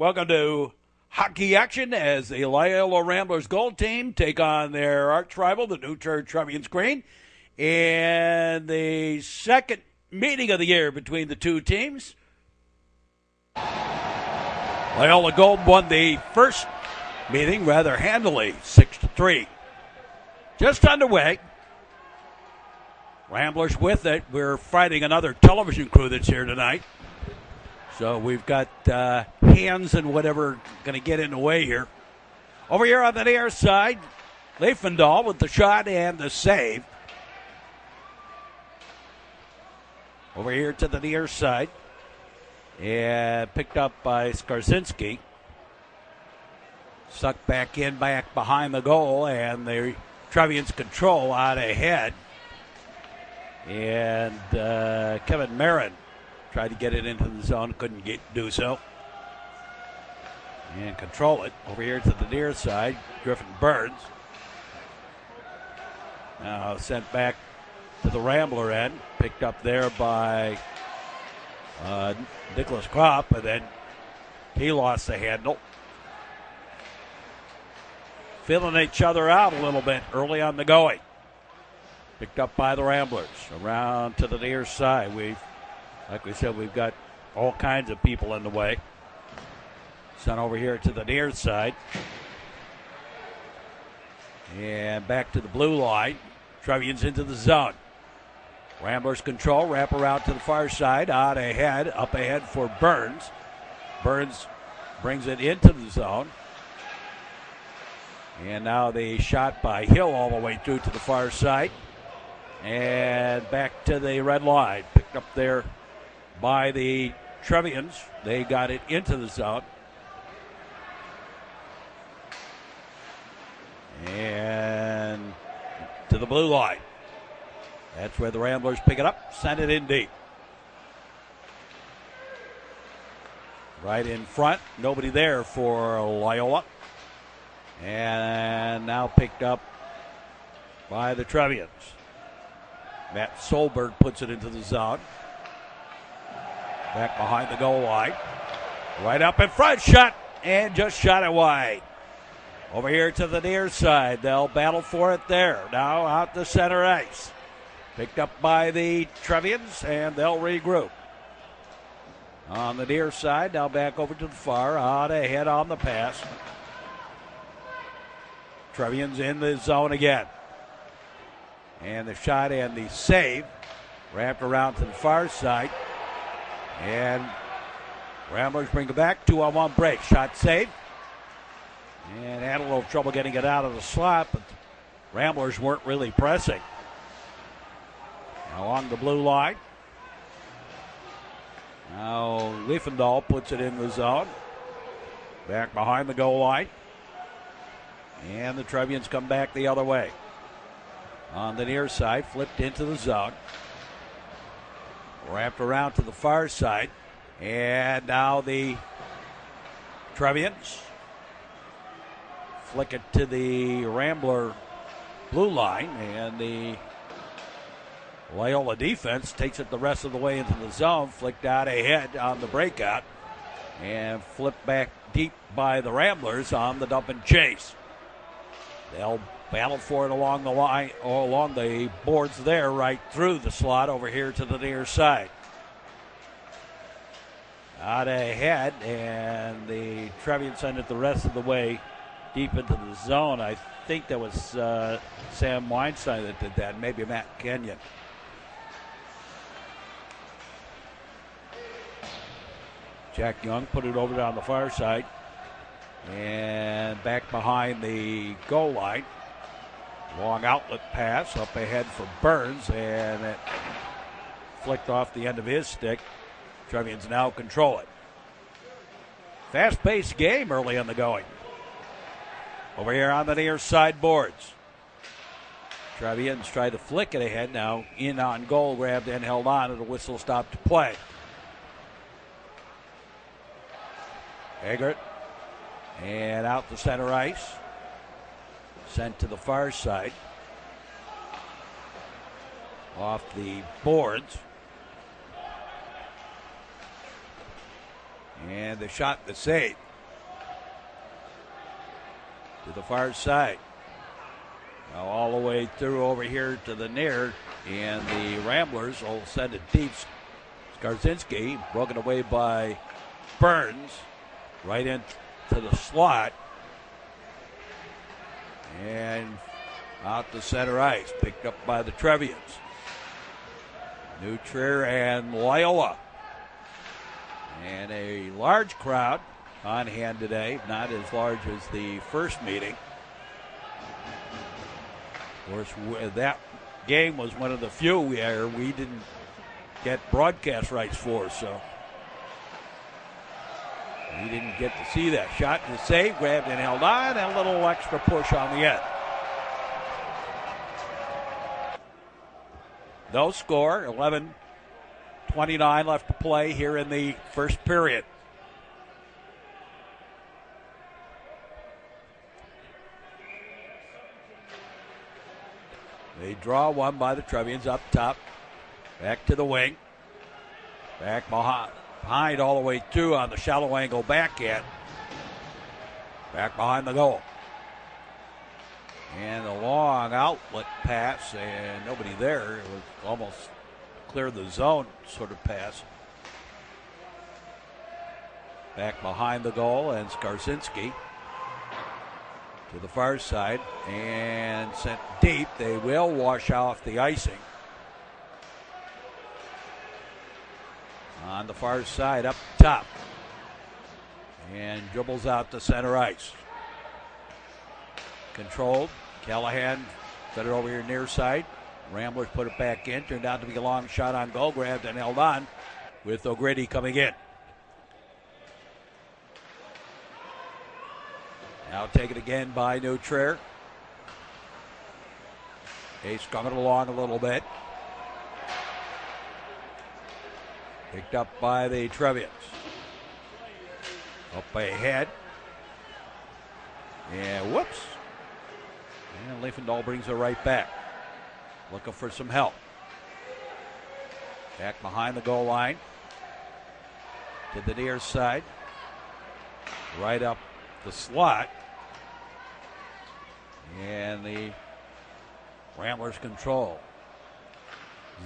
Welcome to hockey action as the Loyola Ramblers gold team take on their arch rival, the new Trier Trevians Green, in the second meeting of the year between the two teams. Loyola Gold won the first meeting rather handily, 6-3. Just underway. Ramblers with it. We're fighting another television crew that's here tonight. So we've got hands and whatever going to get in the way here. Over here on the near side, Leifendahl with the shot and the save. Over here to the near side. And picked up by Skarzinski. Sucked back in, back behind the goal, and the Trevians control out ahead. And Kevin Marin tried to get it into the zone, couldn't do so. And control it. Over here to the near side, Griffin Burns. Now sent back to the Rambler end. Picked up there by Nicholas Kropp, and then he lost the handle. Feeling each other out a little bit early on the going. Picked up by the Ramblers. Around to the near side. Like we said, we've got all kinds of people in the way. Sent over here to the near side. And back to the blue line. Trevians into the zone. Ramblers control, wrap around to the far side. Out ahead, up ahead for Burns. Burns brings it into the zone. And now the shot by Hill all the way through to the far side. And back to the red line. Picked up there by the Trevians. They got it into the zone. And to the blue line. That's where the Ramblers pick it up, send it in deep. Right in front, nobody there for Loyola. And now picked up by the Trevians. Matt Solberg puts it into the zone. Back behind the goal line. Right up in front, shot, and just shot it wide. Over here to the near side, they'll battle for it there. Now out to center ice. Picked up by the Trevians, and they'll regroup. On the near side, now back over to the far, out ahead on the pass. Trevians in the zone again. And the shot and the save. Wrapped around to the far side. And Ramblers bring it back. 2-on-1 break. Shot saved. And had a little trouble getting it out of the slot, but Ramblers weren't really pressing. Along the blue line. Now Leifendahl puts it in the zone. Back behind the goal line. And the Trevians come back the other way. On the near side, flipped into the zone. Wrapped around to the far side. And now the Trevians flick it to the Rambler blue line. And the Loyola defense takes it the rest of the way into the zone. Flicked out ahead on the breakout. And flipped back deep by the Ramblers on the dump and chase. They'll battle for it along the line, or along the boards there, right through the slot over here to the near side. Out ahead, and the Trevians send it the rest of the way deep into the zone. I think that was Sam Weinstein that did that, maybe Matt Kenyon. Jack Young put it over on the far side. And back behind the goal line. Long outlet pass up ahead for Burns, and it flicked off the end of his stick. Trevians now control it. Fast-paced game early in the going. Over here on the near side boards. Trevians tried to flick it ahead. Now in on goal, grabbed and held on, and the whistle stopped play. Eggert. And out to center ice. Sent to the far side. Off the boards. And the shot, the save. to the far side. Now all the way through over here to the near, and the Ramblers will send it deep. Skarzinski broken away by Burns, right into the slot, and out to center ice, picked up by the Trevians. New Trier and Loyola. And a large crowd on hand today, not as large as the first meeting. Of course, that game was one of the few we didn't get broadcast rights for, so we didn't get to see that. Shot and a save, grabbed and held on, and a little extra push on the end. No score, 11:29 left to play here in the first period. They draw one by the Trevians up top. Back to the wing. Back behind all the way through on the shallow angle backhand. Back behind the goal. And a long outlet pass, and nobody there. It was almost clear the zone sort of pass. Back behind the goal, and Skarzinski to the far side and sent deep. They will wash off the icing. On the far side, up top. And dribbles out to center ice. Controlled. Callahan set it over here near side. Ramblers put it back in. Turned out to be a long shot on goal. Grabbed and held on with O'Grady coming in. Now taken again by New Trier. Ace coming along a little bit. Picked up by the Trevians. Up ahead. And whoops. And Leifendahl brings it right back. Looking for some help. Back behind the goal line. To the near side. Right up the slot. And the Ramblers control.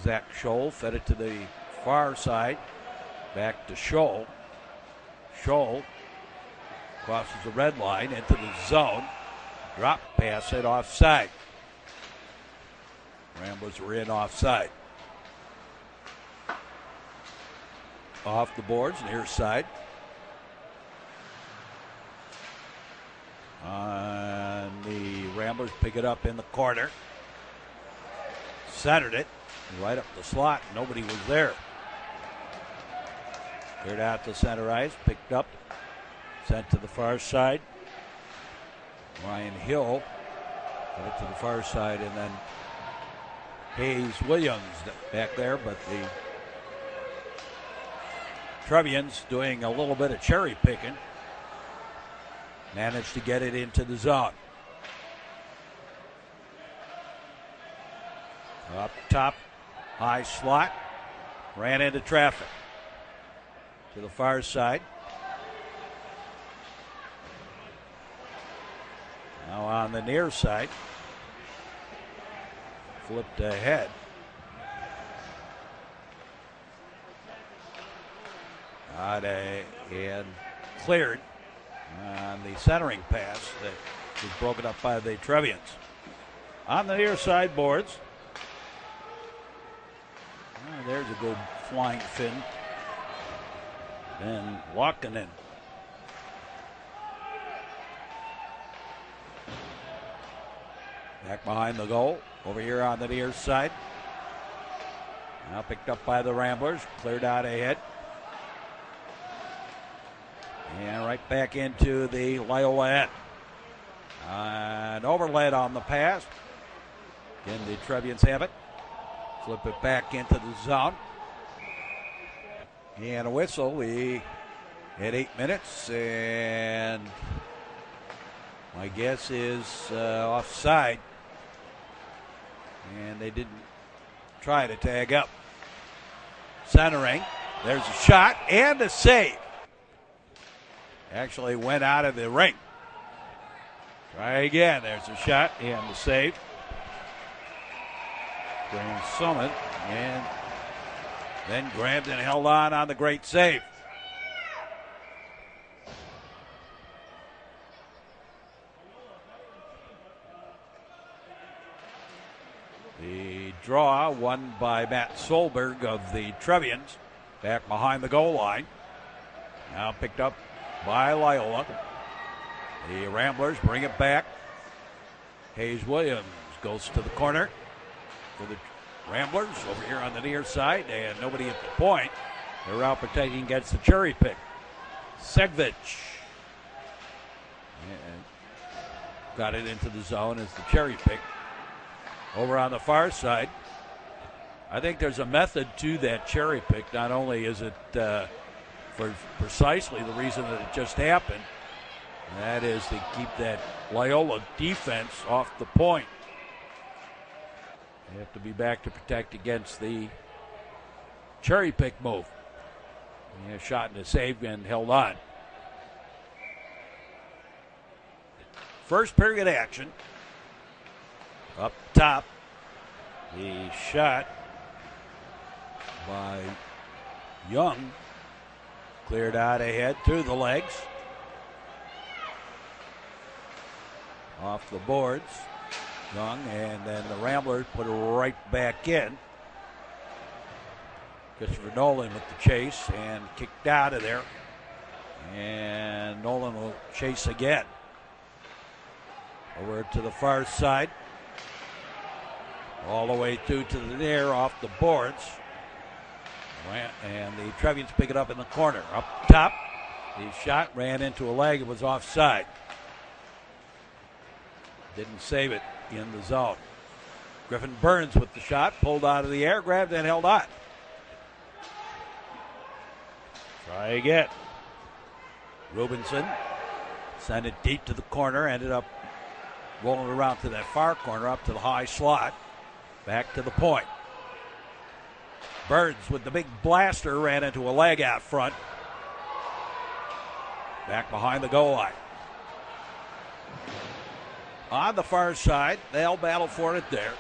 Zach Scholl fed it to the far side. Back to Scholl. Scholl crosses the red line into the zone. Drop pass it offside. Ramblers were in offside. Off the boards, near side. And the Ramblers pick it up in the corner. Centered it right up the slot. Nobody was there. Cleared out to center ice. Picked up. Sent to the far side. Ryan Hill put it to the far side, and then Hayes Williams back there, but the Trevians doing a little bit of cherry picking. Managed to get it into the zone. Up top, high slot. Ran into traffic. To the far side. Now on the near side. Flipped ahead. And cleared on the centering pass that was broken up by the Trevians. On the near side boards. Oh, there's a good flying fin. And Walkinen. Back behind the goal. Over here on the near side. Now picked up by the Ramblers. Cleared out ahead. And right back into the Loyola end. And overled on the pass. Again, the Trevians have it. Flip it back into the zone. And a whistle. We had 8 minutes. And my guess is offside. And they didn't try to tag up. Centering. There's a shot and a save. Actually went out of the ring. Try again. There's a shot and the save. Grand Summit, and then grabbed and held on the great save. The draw won by Matt Solberg of the Trevians, back behind the goal line. Now picked up by Loyola. The Ramblers bring it back. Hayes Williams goes to the corner for the Ramblers over here on the near side, and nobody at the point. They're out protecting against the cherry pick. Segvich. And got it into the zone as the cherry pick. Over on the far side, I think there's a method to that cherry pick. Not only is it for precisely the reason that it just happened, and that is to keep that Loyola defense off the point. They have to be back to protect against the cherry pick move. Yeah, shot and a save and held on. First period action. Up top, the shot by Young cleared out ahead through the legs. Off the boards, Young, and then the Ramblers put it right back in. Christopher Nolan with the chase and kicked out of there. And Nolan will chase again. Over to the far side. All the way through to the near off the boards. And the Trevians pick it up in the corner. Up top, the shot ran into a leg. It was offside. Didn't save it in the zone. Griffin Burns with the shot, pulled out of the air, grabbed and held on. Try again. Rubinson sent it deep to the corner, ended up rolling around to that far corner, up to the high slot. Back to the point. Burns with the big blaster ran into a leg out front. Back behind the goal line. On the far side, they'll battle for it there.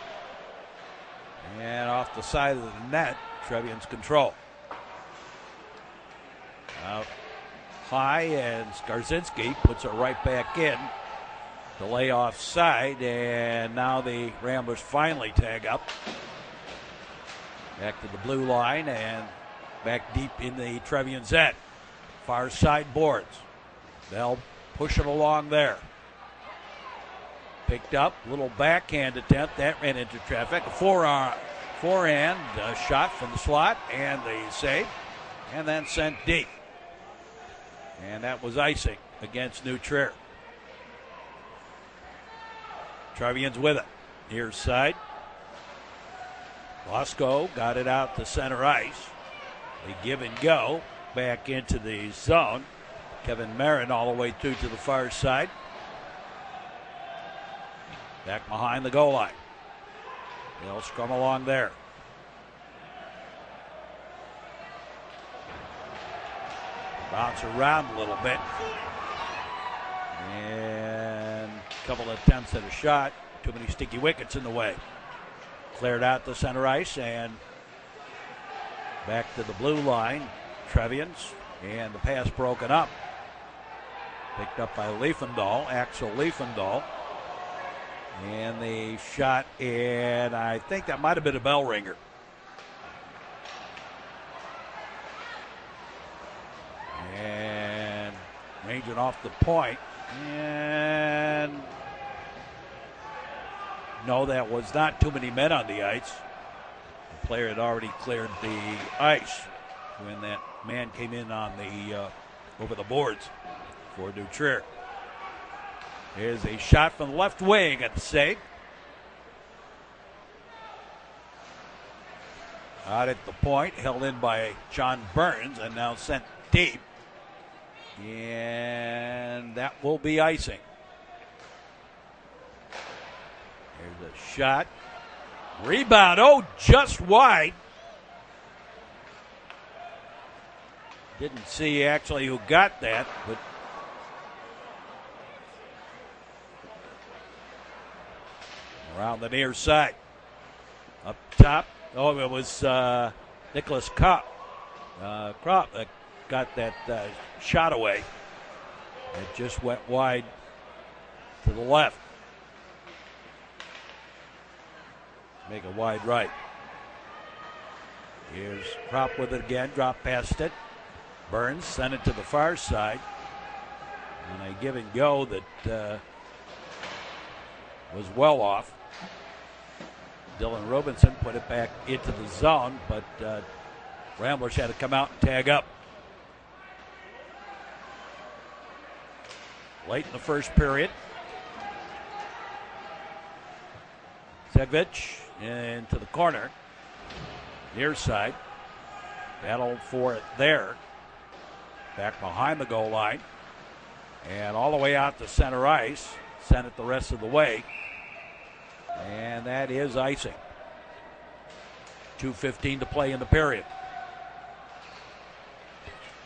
And off the side of the net, Trevians control. Out high, and Skarzinski puts it right back in. The lay offside, and now the Ramblers finally tag up. Back to the blue line and back deep in the Trevians end. Far side boards. They'll push it along there. Picked up, little backhand attempt. That ran into traffic. A forehand shot from the slot and the save. And then sent deep. And that was icing against New Trier. Trevians with it. Near side. Bosco got it out to center ice. They give and go back into the zone. Kevin Marin all the way through to the far side. Back behind the goal line. They'll scrum along there. Bounce around a little bit. And a couple of attempts at a shot. Too many sticky wickets in the way. Cleared out the center ice and back to the blue line. Trevians, and the pass broken up. Picked up by Liefendahl, Axel Liefendahl. And the shot, and I think that might have been a bell ringer. And ranging off the point. And no, that was not too many men on the ice. The player had already cleared the ice when that man came in on the over the boards for New Trier. Here's a shot from the left wing at the save. Out at the point, held in by John Burns, and now sent deep. And that will be icing. Here's a shot. Rebound, oh, just wide. Didn't see actually who got that, but Around the near side. Up top. Oh, it was Nicholas Kropp that got that shot away. It just went wide to the left. Make a wide right. Here's Kropp with it again. Drop past it. Burns sent it to the far side. And a give and go that was well off. Dylan Robinson put it back into the zone, but Ramblers had to come out and tag up. Late in the first period. Segvich into the corner. Near side. Battle for it there. Back behind the goal line. And all the way out to center ice. Sent it the rest of the way. And that is icing. 2:15 to play in the period.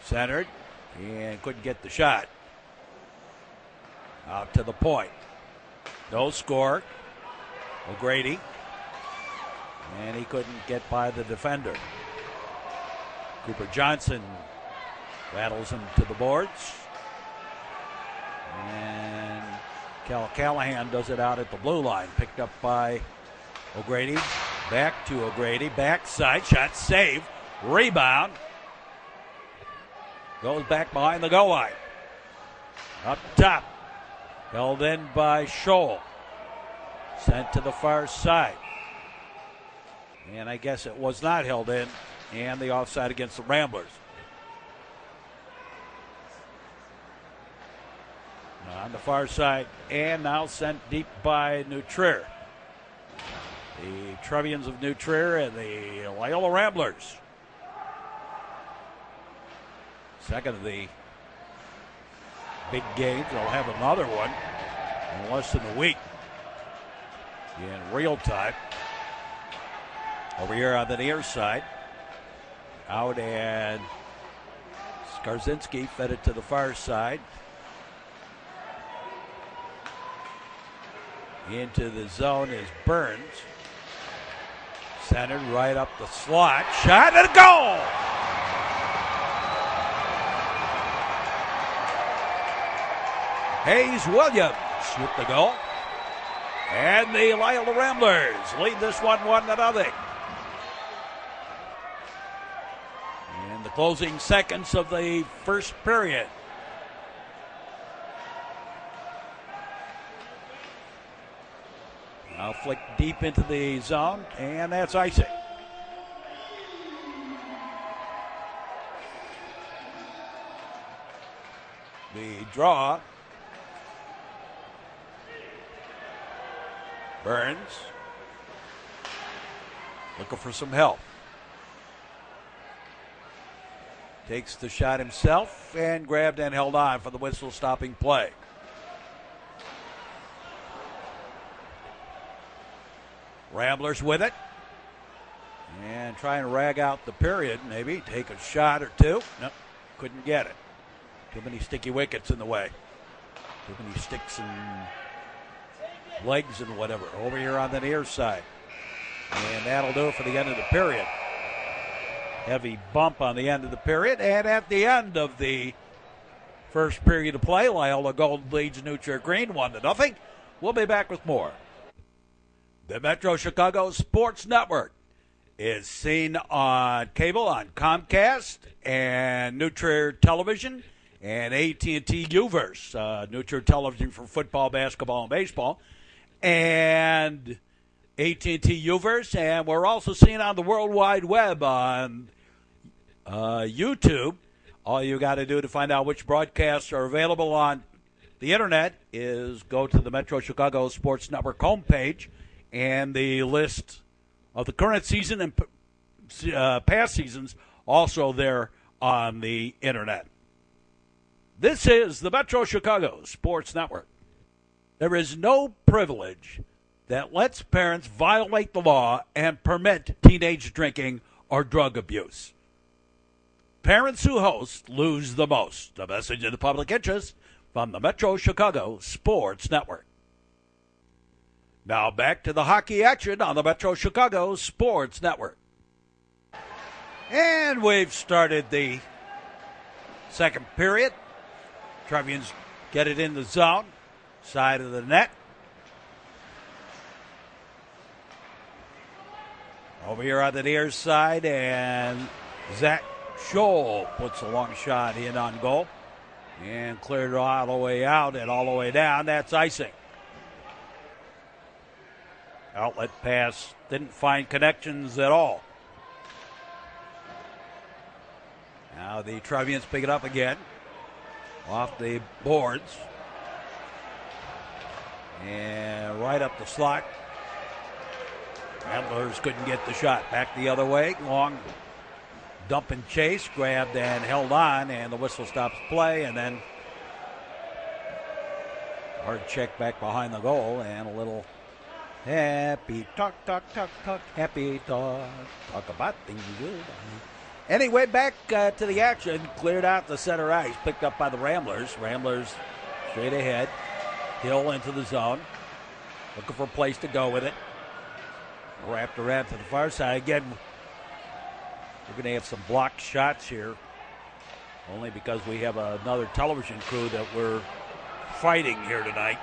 Centered and couldn't get the shot. Out to the point. No score. O'Grady. And he couldn't get by the defender. Cooper Johnson rattles him to the boards. And Cal Callahan does it out at the blue line. Picked up by O'Grady. Back to O'Grady. Backside shot saved. Rebound. Goes back behind the goal line. Up top. Held in by Scholl. Sent to the far side. And I guess it was not held in. And the offside against the Ramblers. On the far side. And now sent deep by New Trier. The Trevians of New Trier and the Loyola Ramblers. Second of the big games. They'll have another one in less than a week. In real time. Over here on the near side. Out and Skarzinski fed it to the far side. Into the zone is Burns. Centered right up the slot. Shot and a goal! Hayes Williams with the goal. And the Loyola Ramblers lead this one 1-0. In the closing seconds of the first period. Now flick deep into the zone, and that's icing. The draw. Burns looking for some help. Takes the shot himself and grabbed and held on for the whistle stopping play. Ramblers with it. And try and rag out the period, maybe. Take a shot or two. Nope, couldn't get it. Too many sticky wickets in the way. Too many sticks and legs and whatever. Over here on the near side. And that'll do it for the end of the period. Heavy bump on the end of the period. And at the end of the first period of play, Loyola Gold leads New Trier Green 1-0. We'll be back with more. The Metro Chicago Sports Network is seen on cable on Comcast and New Trier Television and AT&T Uverse. New Trier Television for football, basketball, and baseball. And AT&T Uverse. And we're also seen on the World Wide Web on YouTube. All you got to do to find out which broadcasts are available on the Internet is go to the Metro Chicago Sports Network homepage. And the list of the current season and past seasons also there on the Internet. This is the Metro Chicago Sports Network. There is no privilege that lets parents violate the law and permit teenage drinking or drug abuse. Parents who host lose the most. A message in the public interest from the Metro Chicago Sports Network. Now back to the hockey action on the Metro Chicago Sports Network. And we've started the second period. Trevians get it in the zone, side of the net. Over here on the near side, and Zach Scholl puts a long shot in on goal and cleared all the way out and all the way down. That's icing. Outlet pass didn't find connections at all. Now the Trevians pick it up again off the boards and right up the slot. Ramblers couldn't get the shot. Back the other way. Long dump and chase. Grabbed and held on, and the whistle stops play. And then hard check back behind the goal, and a little happy talk, happy talk about things good. Anyway, back to the action. Cleared out the center ice. Picked up by the Ramblers. Ramblers straight ahead. Hill into the zone. Looking for a place to go with it. Wrapped around to the far side. Again, we're going to have some blocked shots here. Only because we have another television crew that we're fighting here tonight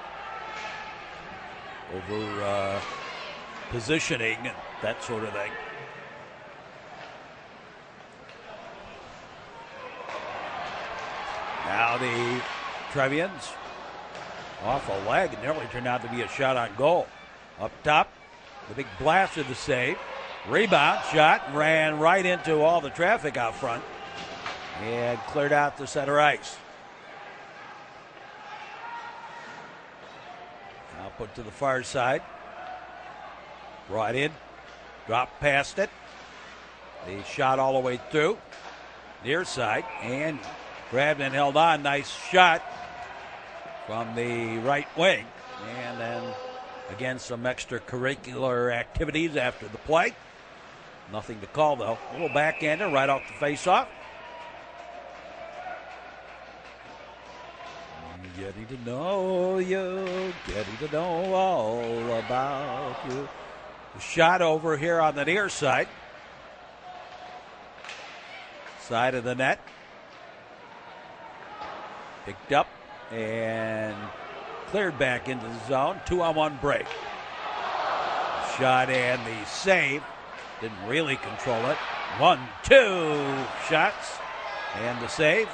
over positioning and that sort of thing. Now the Trevians off a leg. It nearly turned out to be a shot on goal. Up top. The big blast of the save. Rebound, shot, ran right into all the traffic out front and cleared out the center ice. Now put to the far side. Brought in, dropped past it. The shot all the way through. Near side, and grabbed and held on. Nice shot from the right wing. And then again, some extracurricular activities after the play. Nothing to call, though. A little backhander right off the face-off. Getting to know you, getting to know all about you. The shot over here on the near side. Side of the net. Picked up and cleared back into the zone. 2-on-1 break. Shot and the save. Didn't really control it. 1-2 shots. And the save.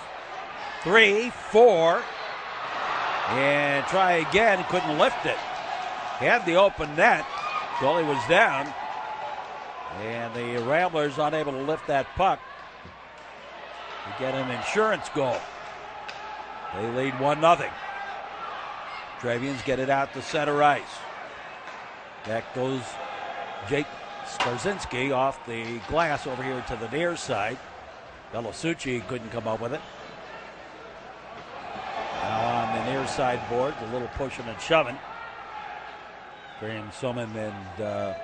3, 4. And try again. Couldn't lift it. Had the open net. Goalie was down. And the Ramblers unable to lift that puck to get an insurance goal. They lead 1-0. Trevians get it out to center ice. Back goes Jake Skarzinski off the glass over here to the near side. Belasucci couldn't come up with it. Now on the near side board, a little pushing and shoving. Graham Summon and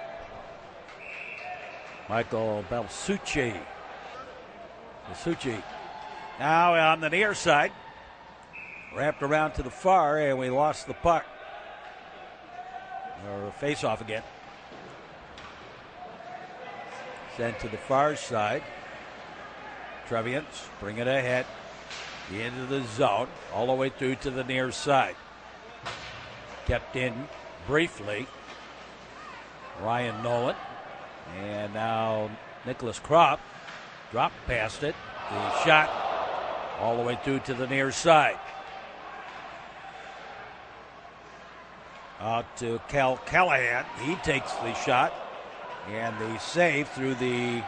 Michael Belasucci. Belasucci now on the near side. Wrapped around to the far, and we lost the puck. Or face off again. Sent to the far side. Trevians bring it ahead. Into the zone. All the way through to the near side. Kept in briefly. Ryan Nolan. And now Nicholas Kropp. Dropped past it. The shot all the way through to the near side. Out to Cal Callahan. He takes the shot. And the save through the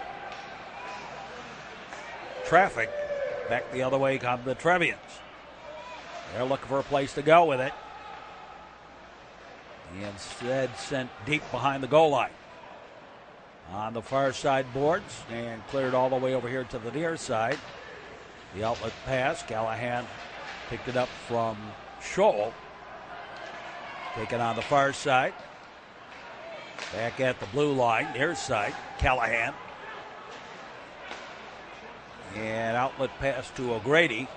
traffic. Back the other way come the Trevians. They're looking for a place to go with it. Instead sent deep behind the goal line. On the far side boards. And cleared all the way over here to the near side. The outlet pass. Callahan picked it up from Scholl. Taken on the far side. Back at the blue line, near side, Callahan. And outlet pass to O'Grady.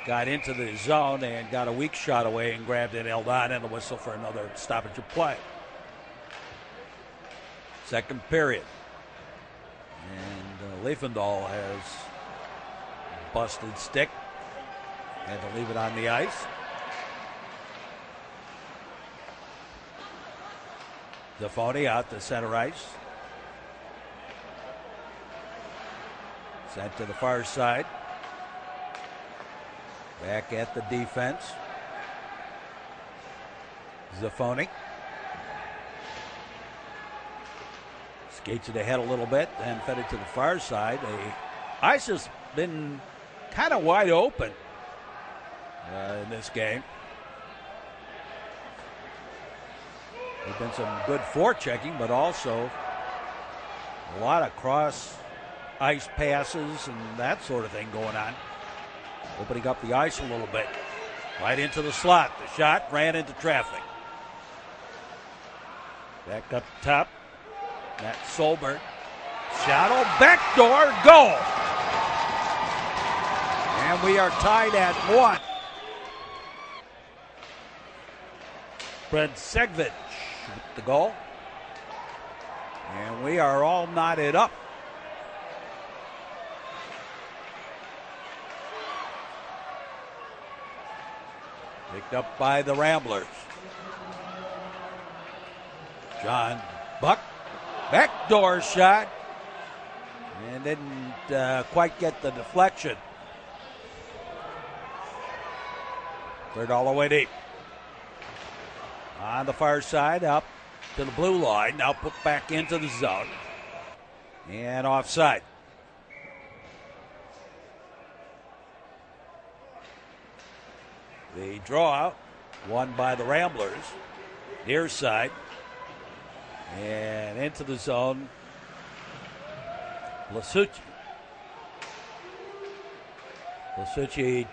Got into the zone and got a weak shot away and grabbed it, held on, and a whistle for another stoppage of play. Second period. And Leifendahl has busted stick. Had to leave it on the ice. Zafoni out to center ice. Sent to the far side. Back at the defense. Zafoni. Skates it ahead a little bit, then fed it to the far side. The ice has been kind of wide open in this game. There's been some good forechecking, but also a lot of cross ice passes and that sort of thing going on. Opening up the ice a little bit. Right into the slot. The shot ran into traffic. Back up top. Matt Solberg. Shadow backdoor goal. And we are tied at 1. Brent Segvich with the goal. And we are all knotted up. Picked up by the Ramblers. John Buck. Backdoor shot. And didn't quite get the deflection. Cleared all the way deep. On the far side, up to the blue line. Now put back into the zone. And offside. The draw won by the Ramblers. Near side. And into the zone. Lasucci. Lasucci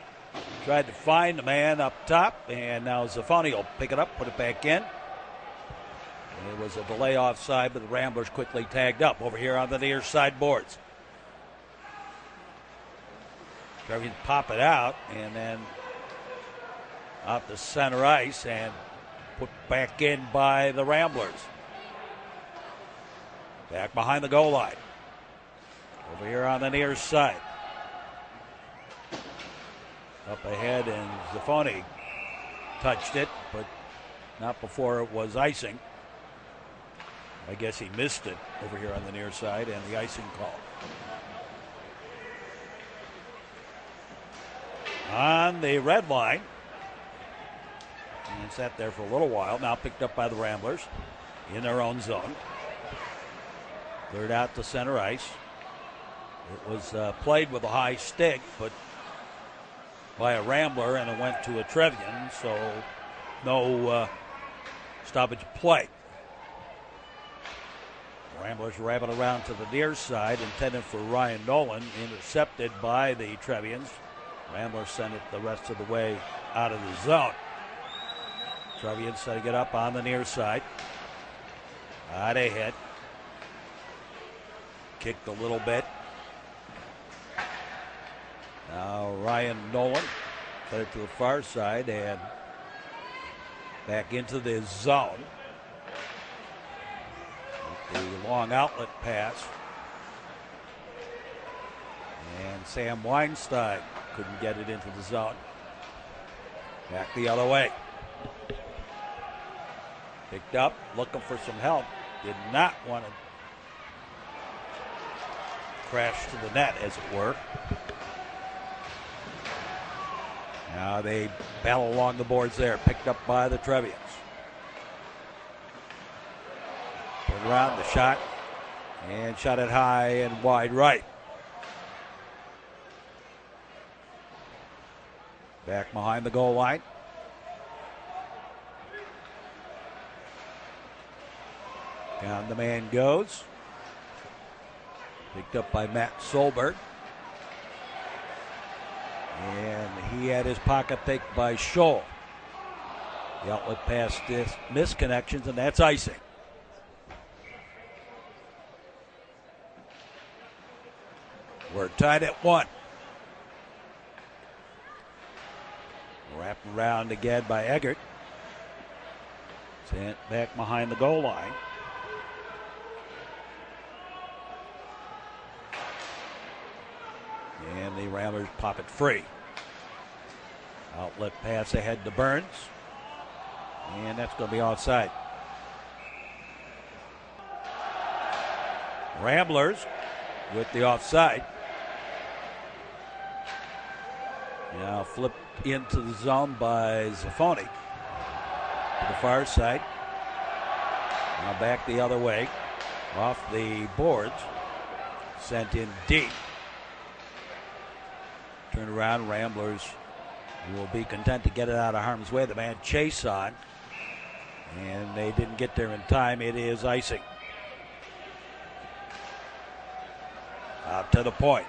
tried to find the man up top, and now Zafoni will pick it up, put it back in. It was a delay offside, but the Ramblers quickly tagged up over here on the near side boards. Trevians pop it out, and then out to center ice, and put back in by the Ramblers. Back behind the goal line. Over here on the near side. Up ahead, and Zafoni touched it, but not before it was icing. I guess he missed it over here on the near side, and the icing call. On the red line. And sat there for a little while. Now picked up by the Ramblers in their own zone. Cleared out to center ice. It was played with a high stick, but by a Rambler, and it went to a Trevian, so no stoppage play. Ramblers wrapping around to the near side, intended for Ryan Nolan, intercepted by the Trevians. Ramblers sent it the rest of the way out of the zone. Trevians setting it up on the near side. Out ahead. Kicked a little bit. Now Ryan Nolan fed it to the far side and back into the zone. With the long outlet pass. And Sam Weinstein couldn't get it into the zone. Back the other way. Picked up, looking for some help. Did not want to crash to the net, as it were. Now they battle along the boards there. Picked up by the Trevians. Turn around the shot. And shot it high and wide right. Back behind the goal line. Down the man goes. Picked up by Matt Solberg. And he had his pocket picked by Scholl. The outlet pass misconnections, and that's icing. We're tied at 1. Wrapped around again by Eggert. Sent back behind the goal line. And the Ramblers pop it free. Outlet pass ahead to Burns. And that's going to be offside. Ramblers with the offside. Now flipped into the zone by Zaffoni. To the far side. Now back the other way. Off the boards. Sent in deep. Turn around. Ramblers will be content to get it out of harm's way. The man chase on. And they didn't get there in time. It is icing. Out to the point.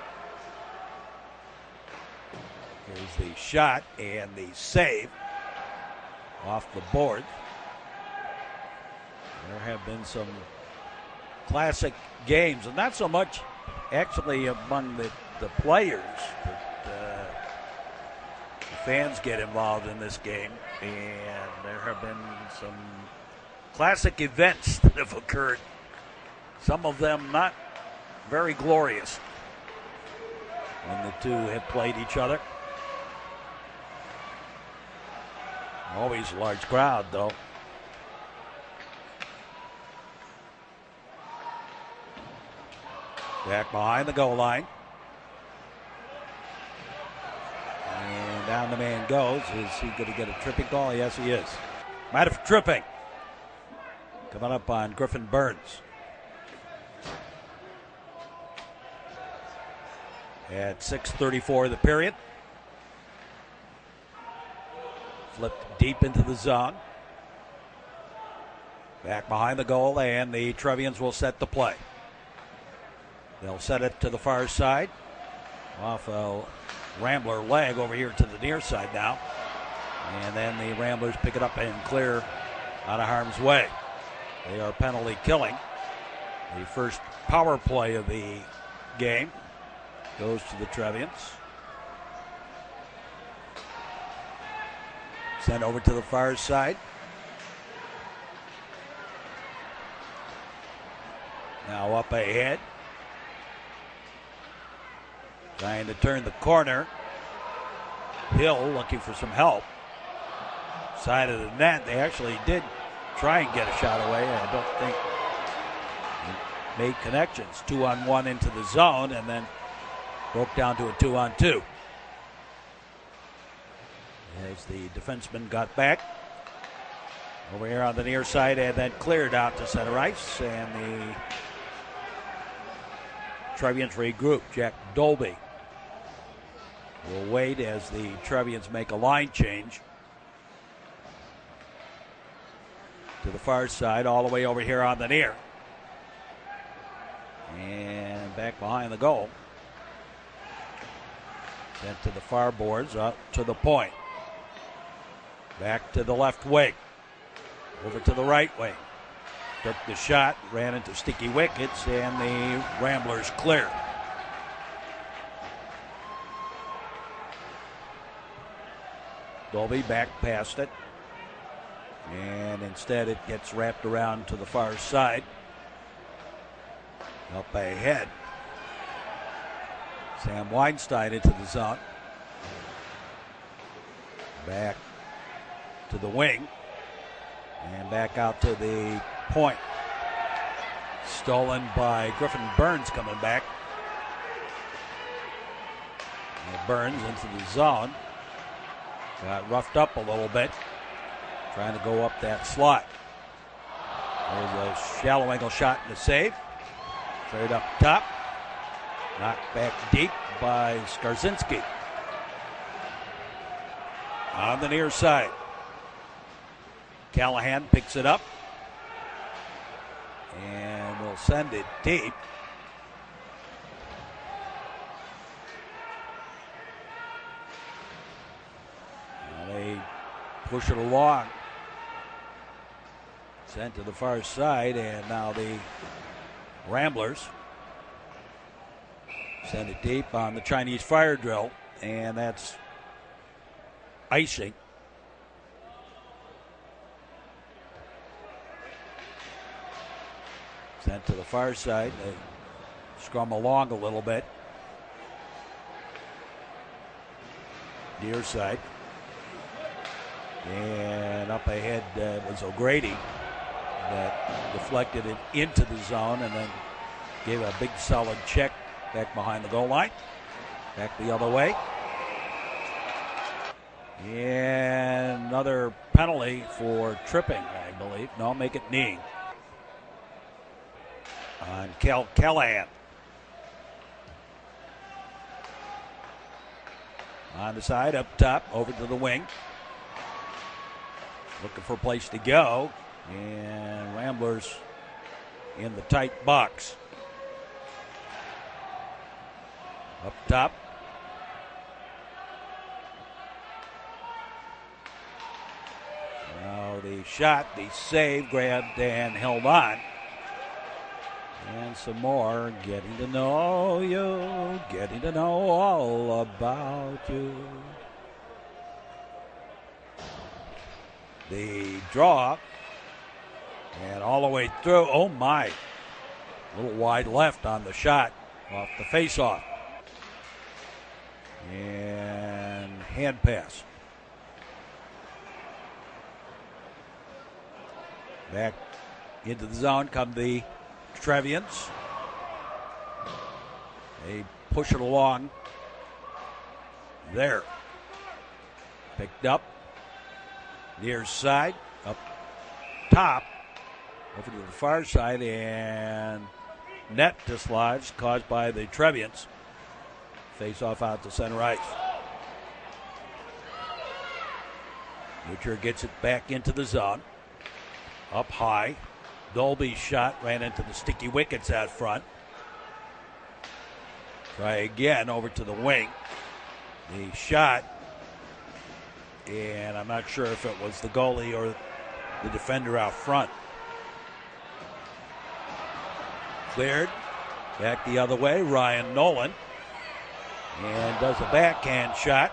Here's the shot and the save off the board. There have been some classic games, and not so much actually among the players, but the fans get involved in this game, and there have been some classic events that have occurred, some of them not very glorious, when the two have played each other. Always a large crowd, though. Back behind the goal line. And down the man goes. Is he going to get a tripping call? Yes, he is. Might have tripping. Coming up on Griffin Burns. At 6:34 of the period. Flipped deep into the zone. Back behind the goal, and the Trevians will set the play. They'll set it to the far side. Off a Rambler leg over here to the near side now. And then the Ramblers pick it up and clear out of harm's way. They are penalty killing. The first power play of the game goes to the Trevians. Sent over to the far side. Now up ahead. Trying to turn the corner. Hill looking for some help. Side of the net. They actually did try and get a shot away. I don't think it made connections. 2-on-1 into the zone and then broke down to a 2-on-2. As the defenseman got back. Over here on the near side and then cleared out to center ice. And the Trevians regroup. Jack Dolby will wait as the Trevians make a line change. To the far side, all the way over here on the near. And back behind the goal. Sent to the far boards, up to the point. Back to the left wing. Over to the right wing. Took the shot, ran into sticky wickets, and the Ramblers clear. Dolby back past it. And instead it gets wrapped around to the far side. Up ahead. Sam Weinstein into the zone. Back to the wing. And back out to the point. Stolen by Griffin Burns coming back. And Burns into the zone. Got roughed up a little bit. Trying to go up that slot. There's a shallow angle shot and a save. Straight up top. Knocked back deep by Skarzinski. On the near side. Callahan picks it up. And will send it deep. Now they push it along. Sent to the far side, and now the Ramblers send it deep on the Chinese fire drill, and that's icing. Sent to the far side. They scrum along a little bit. near side. And up ahead was O'Grady that deflected it into the zone and then gave a big solid check back behind the goal line. Back the other way. And another penalty for tripping, I believe. No, make it knee. On Callahan. On the side, up top, over to the wing. Looking for a place to go. And Ramblers in the tight box. Up top. Now the shot, the save, grabbed and held on. And some more, getting to know you, getting to know all about you. The draw, and all the way through, oh my. A little wide left on the shot, off the face-off. And hand pass. Back into the zone come the Trevians. They push it along. There. Picked up. Near side. Up top. Over to the far side. And net dislodged caused by the Trevians. Face off out to center ice. Butcher gets it back into the zone. Up high. Dolby's shot ran into the sticky wickets out front. Try again over to the wing. The shot, and I'm not sure if it was the goalie or the defender out front. Cleared. Back the other way. Ryan Nolan. And does a backhand shot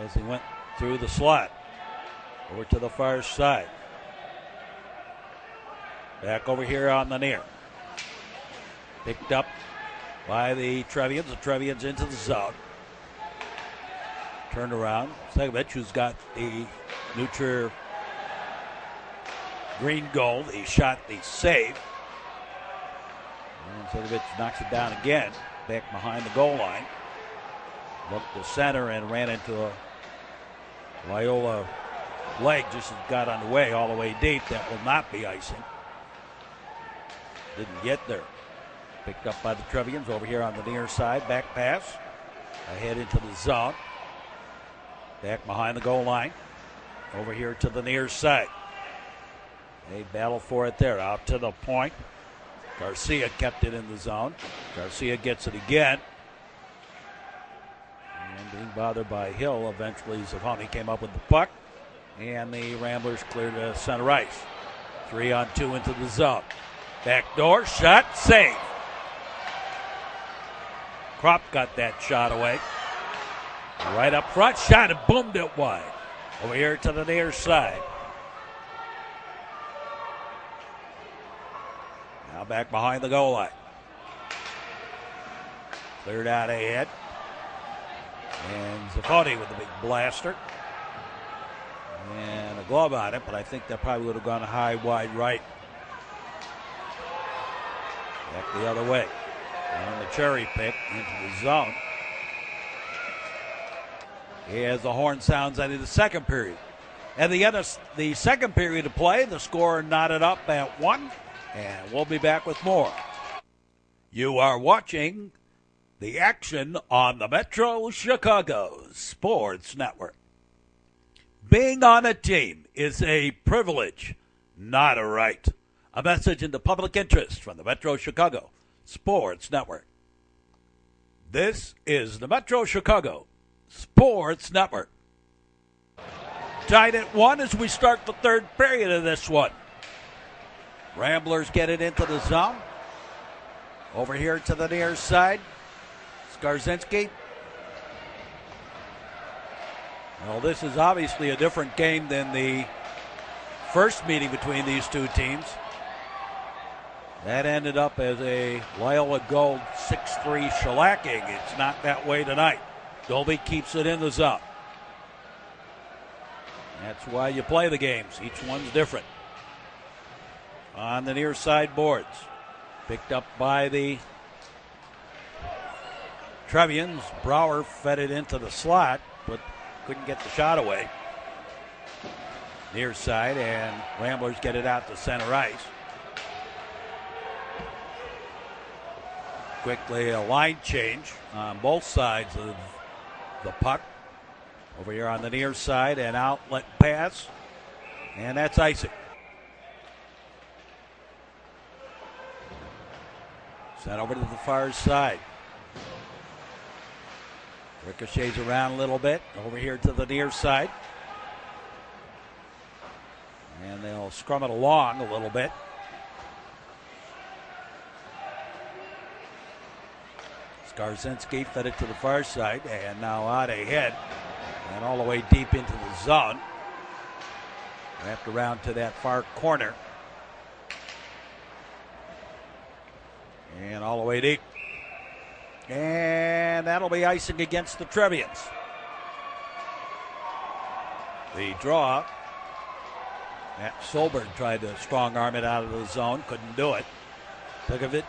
as he went through the slot. Over to the far side. Back over here on the near. Picked up by the Trevians. The Trevians into the zone. Turned around. Segovich, who's got the Trier Green Gold. He shot the save. And Segovich knocks it down again. Back behind the goal line. Looked to center and ran into a Loyola leg just as got underway all the way deep. That will not be icing. Didn't get there. Picked up by the Trevians over here on the near side. Back pass. Ahead into the zone. Back behind the goal line. Over here to the near side. They battle for it there. Out to the point. Garcia kept it in the zone. Garcia gets it again. And being bothered by Hill, eventually Zavoni came up with the puck. And the Ramblers cleared to center ice. 3-on-2 into the zone. Backdoor shot, save. Kropp got that shot away. Right up front, shot and boomed it wide. Over here to the near side. Now back behind the goal line. Cleared out ahead. And Zavoni with the big blaster. And a glove on it, but I think that probably would have gone high, wide right. Back the other way. And the cherry pick into the zone. As the horn sounds into the second period. At the end of the second period of play, the score knotted up at 1, and we'll be back with more. You are watching the action on the Metro Chicago Sports Network. Being on a team is a privilege, not a right. A message in the public interest from the Metro Chicago Sports Network. This is the Metro Chicago Sports Network. Tied at 1 as we start the third period of this one. Ramblers get it into the zone. Over here to the near side. Skarzinski. Well, this is obviously a different game than the first meeting between these two teams. That ended up as a Loyola Gold 6-3 shellacking. It's not that way tonight. Dolby keeps it in the zone. That's why you play the games. Each one's different. On the near side boards. Picked up by the Trevians. Brower fed it into the slot, but couldn't get the shot away. Near side, and Ramblers get it out to center ice. Quickly a line change on both sides of the puck. Over here on the near side, an outlet pass, and that's icing. Sent over to the far side. Ricochets around a little bit. Over here to the near side. And they'll scrum it along a little bit. Skarzinski fed it to the far side, and now out ahead. And all the way deep into the zone. Wrapped around to that far corner. And all the way deep. And that'll be icing against the Trevians. The draw. Matt Solberg tried to strong arm it out of the zone. Couldn't do it. Segovich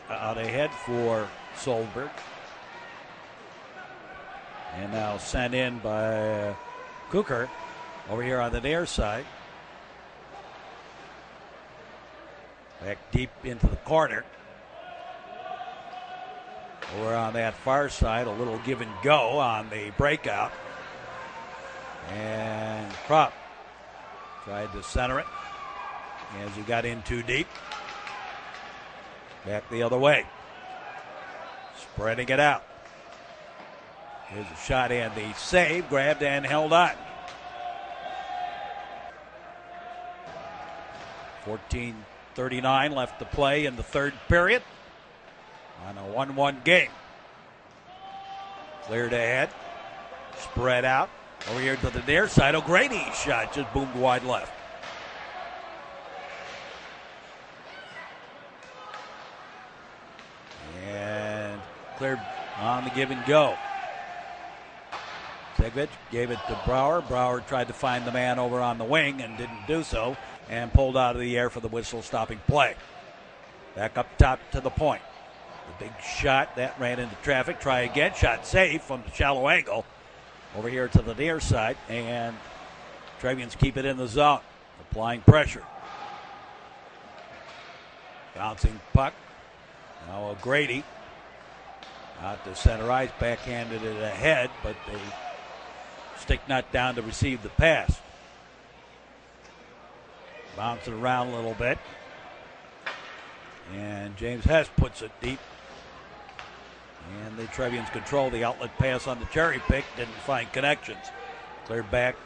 out ahead for Solberg. And now sent in by Kucher over here on the near side. Back deep into the corner. Over on that far side, a little give and go on the breakout. And Kropp tried to center it as he got in too deep. Back the other way. Spreading it out. Here's a shot and the save. Grabbed and held on. 14:39 left to play in the third period. On a 1-1 game. Cleared ahead. Spread out. Over here to the near side. O'Grady's shot just boomed wide left. And cleared on the give and go. Segovich gave it to Brower. Brower tried to find the man over on the wing and didn't do so, and pulled out of the air for the whistle stopping play. Back up top to the point. The big shot that ran into traffic. Try again. Shot safe from the shallow angle. Over here to the near side, and Trevians keep it in the zone. Applying pressure. Bouncing puck. Now O'Grady out to center ice. Backhanded it ahead, but they stick not down to receive the pass. Bounce it around a little bit. And James Hess puts it deep. And the Trevians control the outlet pass on the cherry pick. Didn't find connections. Cleared back.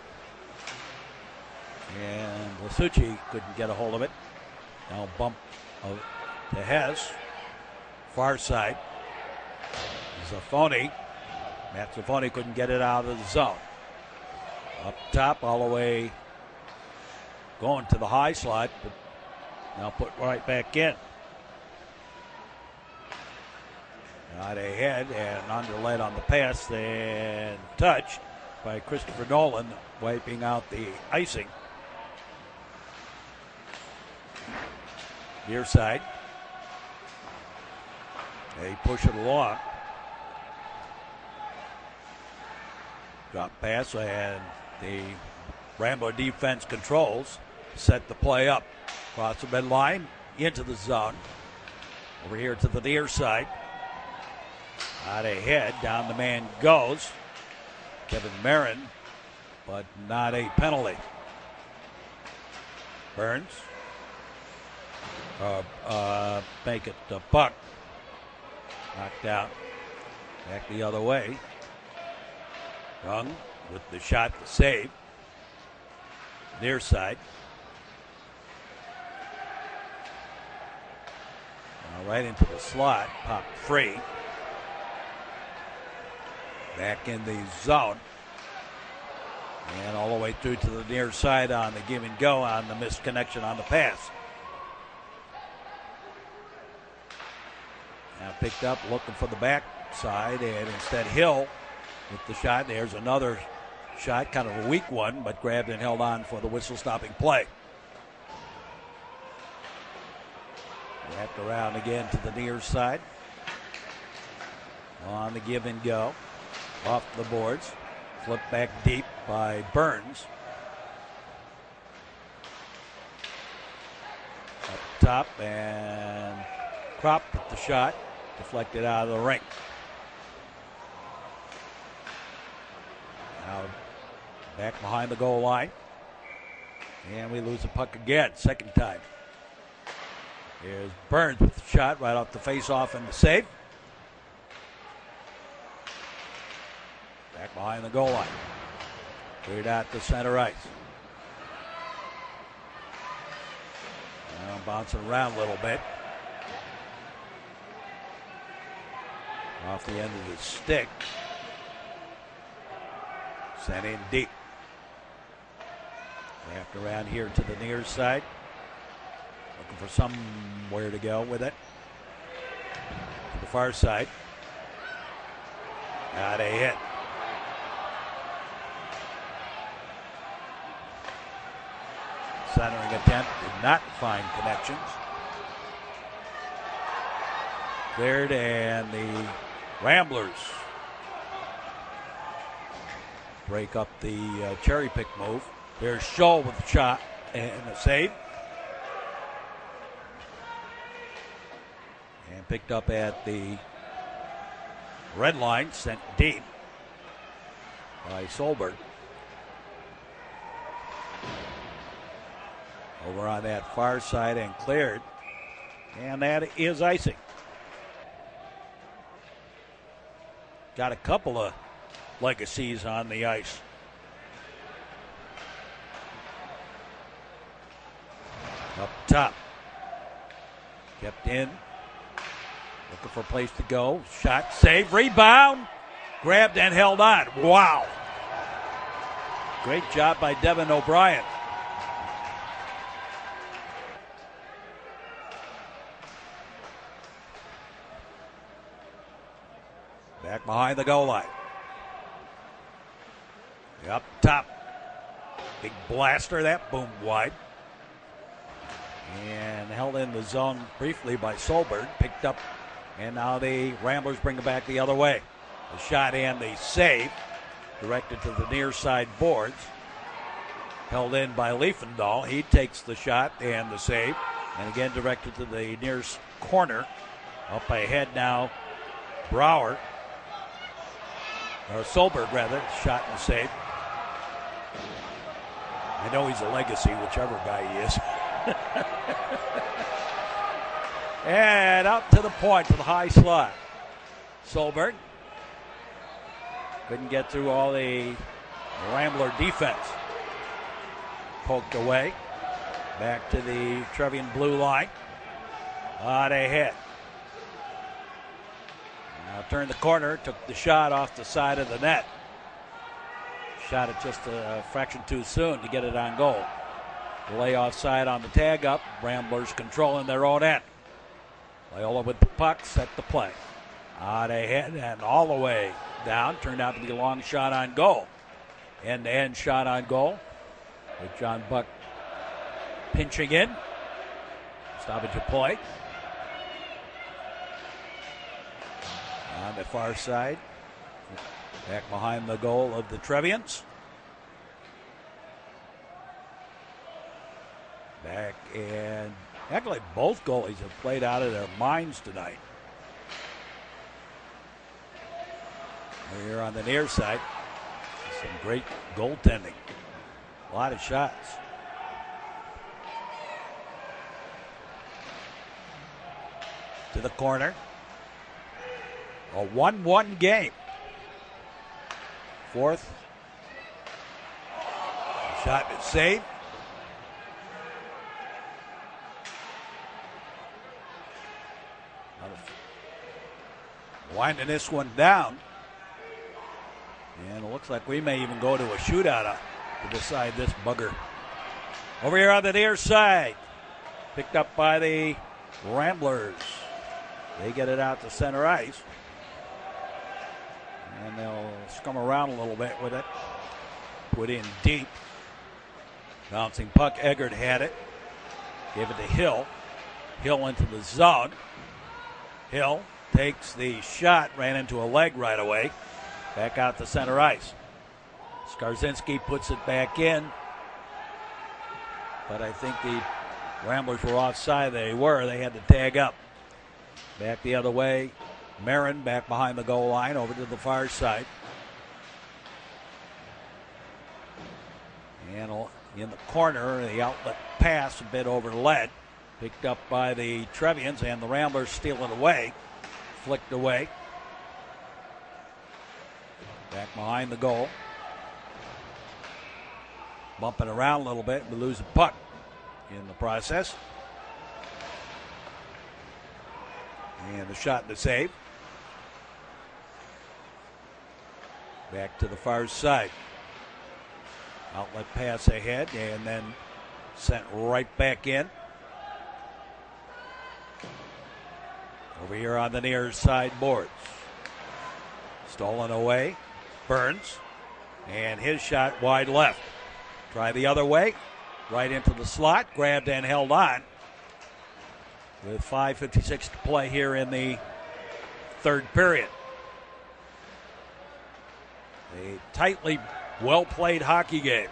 And Lasucci couldn't get a hold of it. Now bump to Hess. Far side. Zaffoni. Matt Zaffoni couldn't get it out of the zone. Up top all the way. Going to the high slot. But now put right back in. Out ahead and underlaid on the pass and touched by Christopher Nolan, wiping out the icing. Near side. They push it along. Drop pass and the Rambler defense controls. Set the play up. Across the midline into the zone. Over here to the near side. Out ahead, down the man goes. Kevin Marin, but not a penalty. Burns. Make it to Puck. Knocked out. Back the other way. Young with the shot to save. Near side. Now right into the slot. Popped free. Back in the zone. And all the way through to the near side on the give and go on the missed connection on the pass. Now picked up, looking for the back side, and instead Hill with the shot. There's another shot, kind of a weak one, but grabbed and held on for the whistle-stopping play. Wrapped around again to the near side. On the give and go. Off the boards. Flipped back deep by Burns. Up top, and Kropp with the shot. Deflected out of the ring. Now back behind the goal line. And we lose the puck again, second time. Here's Burns with the shot right off the face-off and the save. Back behind the goal line. Cleared out to center ice. Now bouncing around a little bit. Off the end of the stick. Sent in deep. Wrapped around here to the near side. Looking for somewhere to go with it. To the far side. Got a hit. Centering attempt did not find connections. Cleared, and the Ramblers break up the cherry pick move. There's Scholl with the shot and a save. And picked up at the red line, sent deep by Solberg. Over on that far side and cleared. And that is icing. Got a couple of legacies on the ice. Up top. Kept in. Looking for a place to go. Shot, save, rebound. Grabbed and held on. Wow. Great job by Devin O'Brien. Back behind the goal line. Up top. Big blaster, that boomed wide. And held in the zone briefly by Solberg. Picked up, and now the Ramblers bring it back the other way. The shot and the save. Directed to the near side boards. Held in by Liefendahl. He takes the shot and the save. And again directed to the near corner. Up ahead now, Brouwer. Or Solberg, rather. Shot and save. I know he's a legacy, whichever guy he is. And up to the point for the high slot. Solberg couldn't get through all the Rambler defense. Poked away. Back to the Trevian blue line. On ahead. Now turned the corner, took the shot off the side of the net. Shot it just a fraction too soon to get it on goal. Delay offside on the tag up. Ramblers controlling their own end. Loyola with the puck, set the play. On ahead and all the way down. Turned out to be a long shot on goal. End-to-end shot on goal. With John Buck pinching in. Stoppage of play. On the far side. Back behind the goal of the Trevians. Back, and actually both goalies have played out of their minds tonight. We're here on the near side. Some great goaltending. A lot of shots. To the corner. A 1-1 game. Fourth. Shot and save. Winding this one down. And it looks like we may even go to a shootout to decide this bugger. Over here on the near side. Picked up by the Ramblers. They get it out to center ice. And they'll scum around a little bit with it. Put in deep. Bouncing puck. Eggert had it. Gave it to Hill. Hill into the zone. Hill takes the shot. Ran into a leg right away. Back out to center ice. Skarzinski puts it back in. But I think the Ramblers were offside. They were. They had to tag up. Back the other way. Marin back behind the goal line over to the far side. And in the corner, the outlet pass a bit over lead. Picked up by the Trevians, and the Ramblers steal it away. Flicked away. Back behind the goal. Bumping around a little bit. We lose a puck in the process. And the shot and the save. Back to the far side. Outlet pass ahead and then sent right back in. Over here on the near side boards. Stolen away. Burns. And his shot wide left. Try the other way. Right into the slot. Grabbed and held on. With 5:56 to play here in the third period. A tightly well-played hockey game.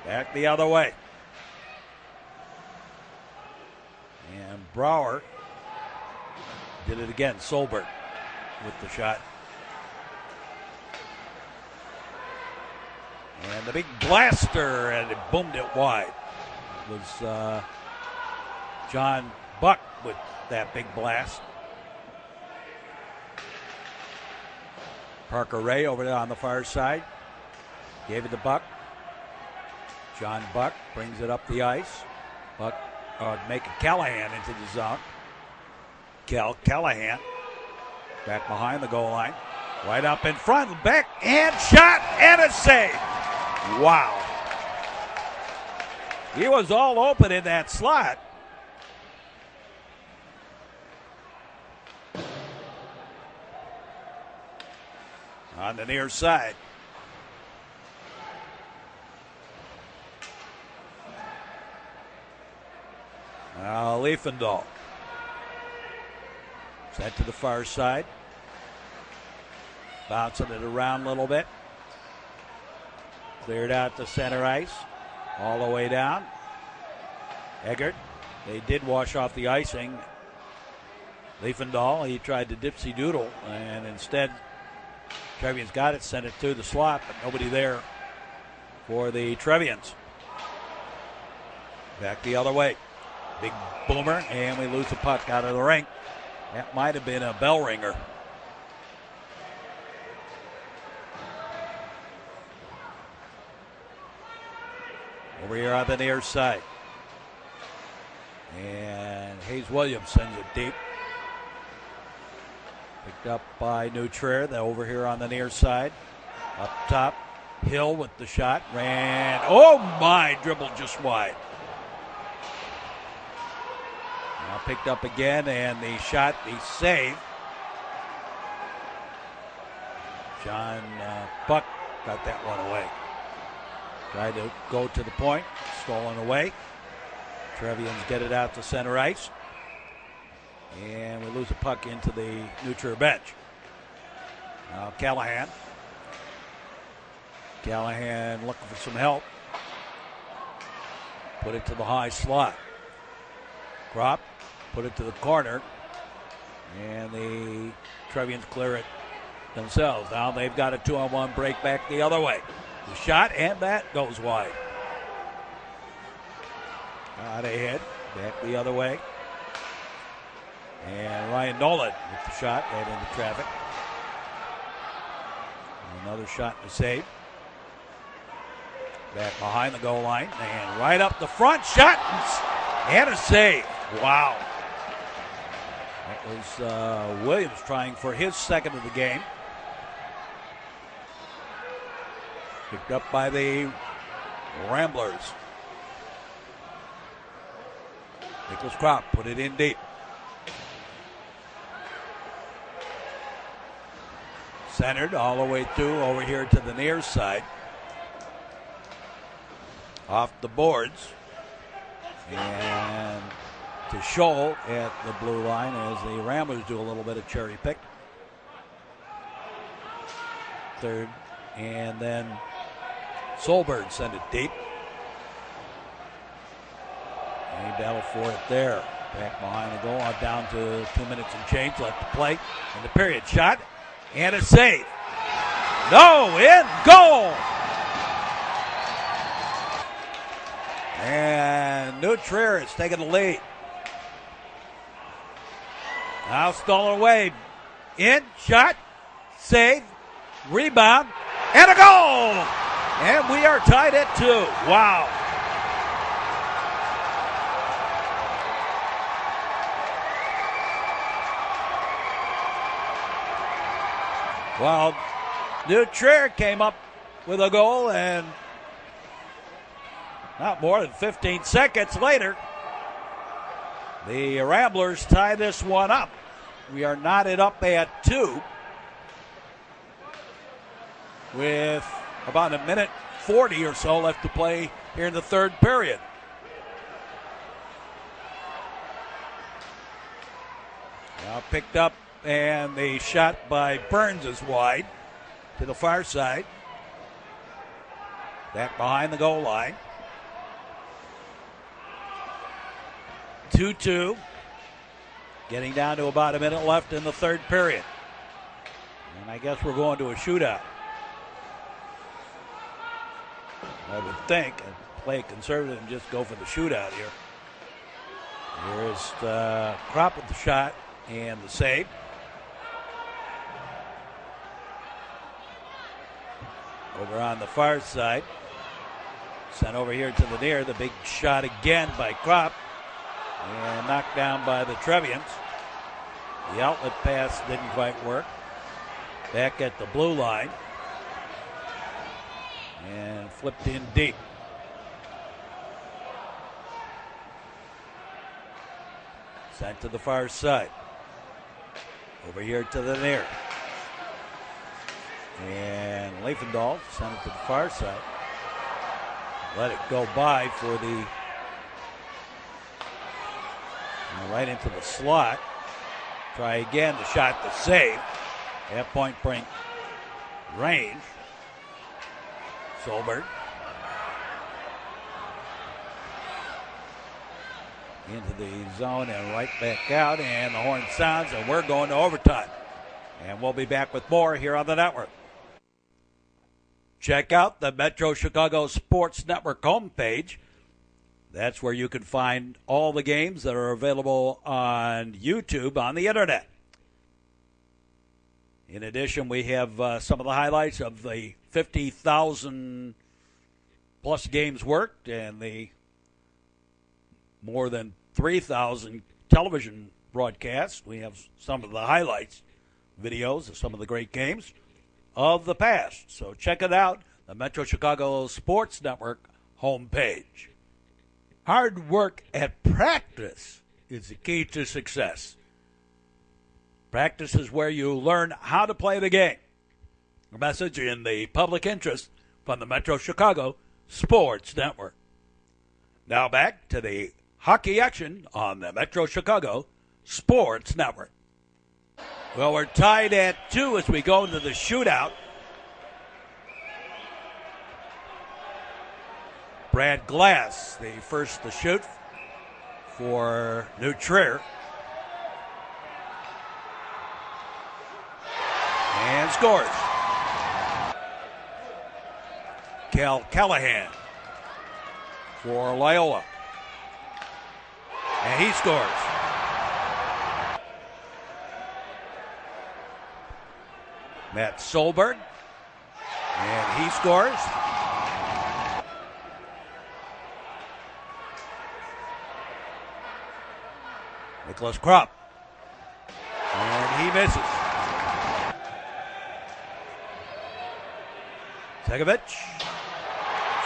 Back the other way. And Brouwer did it again. Solberg with the shot. And the big blaster, and it boomed it wide. It was John Buck with that big blast. Parker Ray over there on the far side. Gave it to Buck. John Buck brings it up the ice. Buck making Callahan into the zone. Callahan back behind the goal line. Right up in front. Back and shot and a save. Wow. He was all open in that slot. On the near side. Now Liefendahl. Sent to the far side. Bouncing it around a little bit. Cleared out to center ice. All the way down. Eggert. They did wash off the icing. Liefendahl, he tried to dipsy doodle, and instead Trevians got it, sent it to the slot, but nobody there for the Trevians. Back the other way. Big boomer, and we lose the puck out of the rink. That might have been a bell ringer. Over here on the near side. And Hayes Williams sends it deep. Picked up by New Trier. They're over here on the near side. Up top. Hill with the shot. Ran. Oh my, dribbled just wide. Now picked up again, and the shot, the save. John Buck got that one away. Tried to go to the point. Stolen away. Trevians get it out to center ice. And we lose a puck into the New Trier bench. Now Callahan. Callahan looking for some help. Put it to the high slot. Crop. Put it to the corner. And the Trevians clear it themselves. Now they've got a 2-on-1 break back the other way. The shot, and that goes wide. Out ahead. Back the other way. And Ryan Nolan with the shot right into traffic. Another shot and a save. Back behind the goal line. And right up the front. Shot and a save. Wow. That was Williams trying for his second of the game. Picked up by the Ramblers. Nicholas Kropp put it in deep. Centered all the way through over here to the near side. Off the boards. And to Scholl at the blue line as the Ramblers do a little bit of cherry pick. Third. And then Solberg sent it deep. And he battled for it there. Back behind the goal, down to 2 minutes and change left to play. In the period, shot and a save. No, in goal. And New Trier is taking the lead. Now stolen away. In, shot, save, rebound, and a goal. And we are tied at 2. Wow. Well, New Trier came up with a goal, and not more than 15 seconds later, the Ramblers tie this one up. We are knotted up at 2 with about a minute 40 or so left to play here in the third period. Now picked up, and the shot by Burns is wide to the far side. Back behind the goal line. 2-2. Getting down to about a minute left in the third period. And I guess we're going to a shootout. I would think, and play conservative and just go for the shootout here. Here's Kropp with the shot and the save. Over on the far side. Sent over here to the near. The big shot again by Kropp. And knocked down by the Trevians. The outlet pass didn't quite work. Back at the blue line. And flipped in deep. Sent to the far side. Over here to the near. And Leifendal sent it to the far side. Let it go by for the right into the slot. Try again, the shot, the save. At point blank range. Solberg. Into the zone and right back out. And the horn sounds, and we're going to overtime. And we'll be back with more here on the network. Check out the Metro Chicago Sports Network homepage. That's where you can find all the games that are available on YouTube on the internet. In addition, we have some of the highlights of the 50,000 plus games worked and the more than 3,000 television broadcasts. We have some of the highlights, videos of some of the great games of the past. So check it out, the Metro Chicago Sports Network homepage. Hard work at practice is the key to success. Practice is where you learn how to play the game. A message in the public interest from the Metro Chicago Sports Network. Now back to the hockey action on the Metro Chicago Sports Network. Well, we're tied at 2 as we go into the shootout. Brad Glass, the first to shoot for New Trier. And scores. Cal Callahan for Loyola. And he scores. Matt Solberg. And he scores. Nicholas Kropp. And he misses. Segovich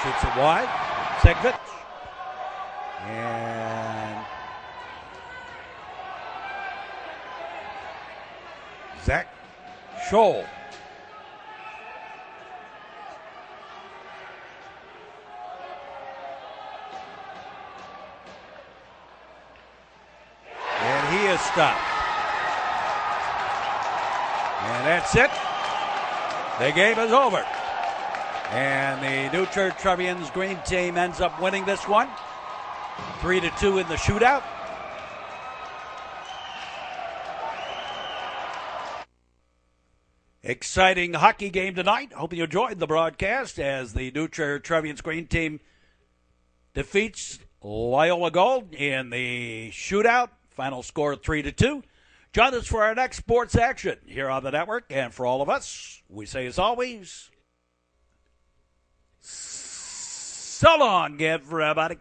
shoots it wide. Segovich. And Zach Scholl stop. And that's it. The game is over. And the New Trier Trevians green team ends up winning this one. 3-2 in the shootout. Exciting hockey game tonight. Hope you enjoyed the broadcast as the New Trier Trevians green team defeats Loyola Gold in the shootout. Final score 3-2. Join us for our next sports action here on the network. And for all of us, we say as always, so long, everybody.